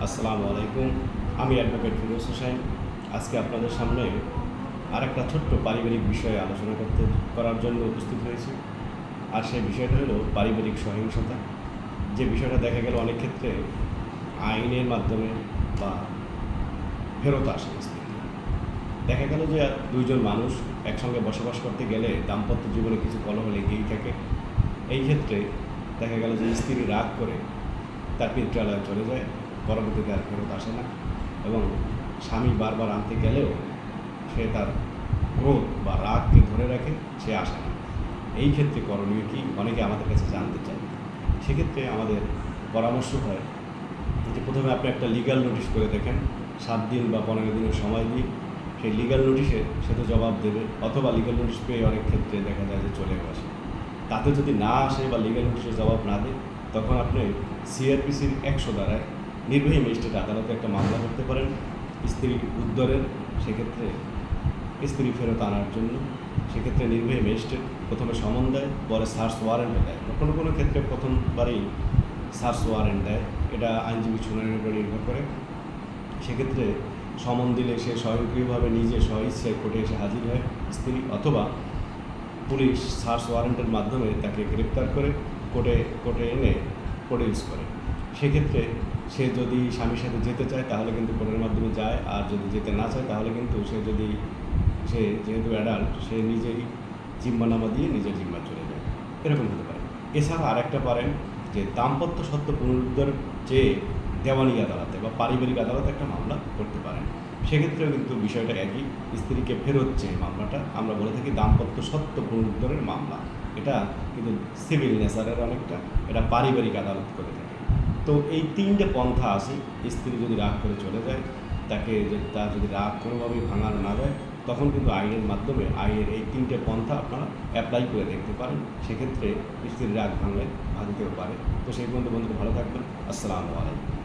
আসসালামু আলাইকুম। আমি অ্যাডভোকেট ফিরোজ হোসেন। আজকে আপনাদের সামনে আরেকটা ছোট্ট পারিবারিক বিষয়ে আলোচনা করার জন্য উপস্থিত হয়েছি। আর সেই বিষয়টা হলো পারিবারিক সহিংসতা। যে বিষয়টা দেখা গেল অনেক ক্ষেত্রে আইনের মাধ্যমে বা ফেরত আসে স্ত্রীতে। দেখা গেল যে দুইজন মানুষ একসঙ্গে বসবাস করতে গেলে দাম্পত্য জীবনে কিছু কলহ লেগেই থাকে। এই ক্ষেত্রে দেখা গেল যে স্ত্রী রাগ করে তার পিত্রালয়ে চলে যায়, পরবর্তীতে আর ফেরত আসে না। এবং স্বামী বারবার আনতে গেলেও সে তার ক্রোধ বা রাগকে ধরে রাখে, সে আসে না। এই ক্ষেত্রে করণীয় কী, অনেকে আমাদের কাছে জানতে চায়। সেক্ষেত্রে আমাদের পরামর্শ হয় যে প্রথমে আপনি একটা লিগ্যাল নোটিশ করে দেখেন, 7 দিন বা 15 দিনের সময় দিয়ে সেই লিগ্যাল নোটিশে সে তো জবাব দেবে, অথবা লিগ্যাল নোটিশ পেয়ে অনেক ক্ষেত্রে দেখা যায় যে চলেও আসে। তাতে যদি না আসে বা লিগ্যাল নোটিশের জবাব না দেয়, তখন আপনি সিআরপিসির 100 ধারায় নির্বাহী ম্যাজিস্ট্রেট আদালতে একটা মামলা করতে পারেন স্ত্রী উদ্ধারের। সেক্ষেত্রে স্ত্রী ফেরত আনার জন্য সেক্ষেত্রে নির্বাহী ম্যাজিস্ট্রেট প্রথমে সমন দেয়, পরে সার্চ ওয়ারেন্ট দেয়। কোনো কোনো ক্ষেত্রে প্রথমবারই সার্চ ওয়ারেন্ট দেয়, এটা আইনজীবী শুনানির উপর নির্ভর করে। সেক্ষেত্রে সমন দিলে সে স্বয়ংক্রিয়ভাবে নিজে স্বইচ্ছায় কোর্টে এসে হাজির হয় স্ত্রী, অথবা পুলিশ সার্চ ওয়ারেন্টের মাধ্যমে তাকে গ্রেপ্তার করে কোর্টে এনে প্রডিউস করে। সেক্ষেত্রে সে যদি স্বামীর সাথে যেতে চায় তাহলে কিন্তু কোর্টের মাধ্যমে যায়, আর যদি যেতে না চায় তাহলে কিন্তু সে যেহেতু অ্যাডাল্ট, সে নিজেই জিম্মানামা দিয়ে নিজের জিম্মায় চলে যায়, এরকম হতে পারে। এছাড়া আরেকটা পারেন যে দাম্পত্য সত্ত্ব পুনরুদ্ধার চেয়ে দেওয়ানি আদালতে বা পারিবারিক আদালতে একটা মামলা করতে পারেন। সেক্ষেত্রেও কিন্তু বিষয়টা একই, স্ত্রীকে ফেরত চেয়ে মামলাটা আমরা বলে থাকি দাম্পত্য সত্ত্ব পুনরুদ্ধারের মামলা। এটা কিন্তু সিভিল নেচারের অনেকটা, এটা পারিবারিক আদালত করে থাকে। তো এই 3টে পন্থা আছে। স্ত্রী যদি রাগ করে চলে যায়, তার যদি রাগ কোনোভাবেই ভাঙানো না যায়, তখন কিন্তু আইনের মাধ্যমে আইনের এই 3টে পন্থা আপনারা অ্যাপ্লাই করে দেখতে পারেন। সেক্ষেত্রে স্ত্রীর রাগ ভাঙতেও পারে। তো সেই পর্যন্ত বন্ধুরা ভালো থাকবেন। আসসালামু আলাইকুম।